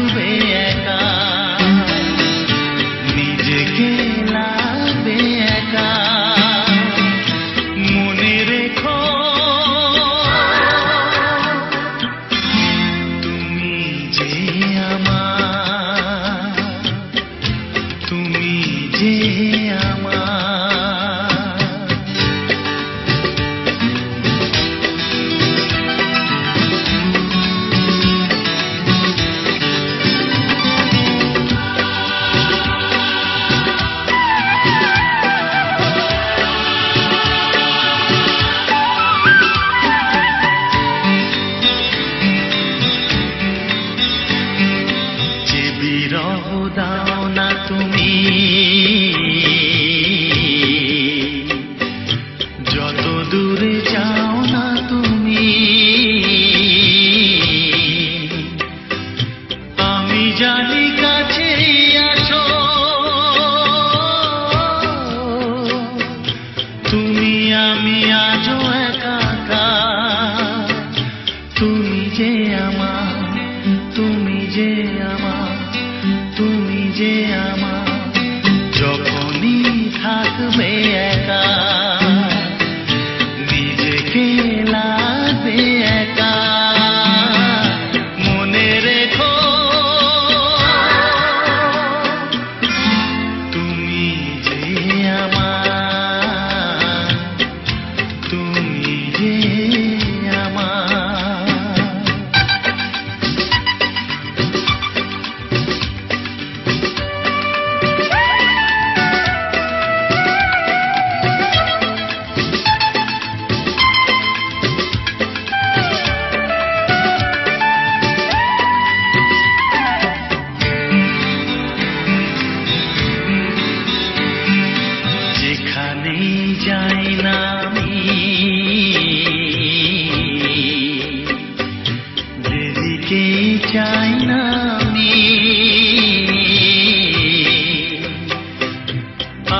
থাকবে একা, নিজেকে লাগবে একা। মনে রেখো তুমি যে আমার, তুমি যে আমার। বিরহ দাও না তুমি, যত দূরে যাও না তুমি। আমি জানি কাছে আছো তুমি, আমি আজও একাকার। তুমি যে আমার, তুমি যে আমার, তুমি যে আমার। যখনই থাকবে একা, নিজেকে লাগবে একা। মনে রেখো তুমি যে আমার, তুমি যে আমার। যেখানেই যাই না আমি, যেদিকে চাই না আমি,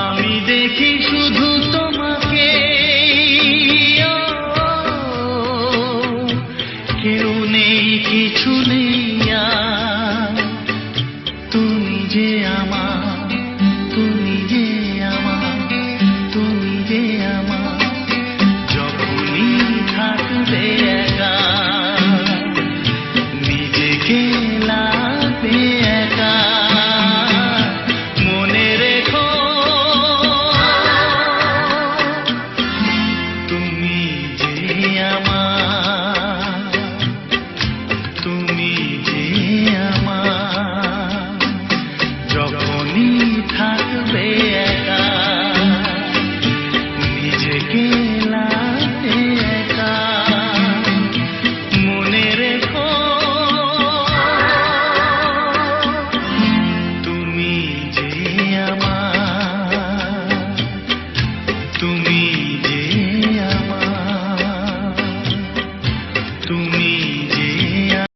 আমি দেখি শুধু তোমাকে। কেউ নেই, কিছু নেই আর। তুমি যে আমার, তুমি যে আমার, তুমি যে আমার। যখনই থাকবে একা, নিজেকে লাগবে একা। মনে রেখো তুমি যে আমার, তুমি যে আমার। যখনই থাকবে একা, নিজেকে লাগবে একা। মনে রেখো তুমি যে আমার, তুমি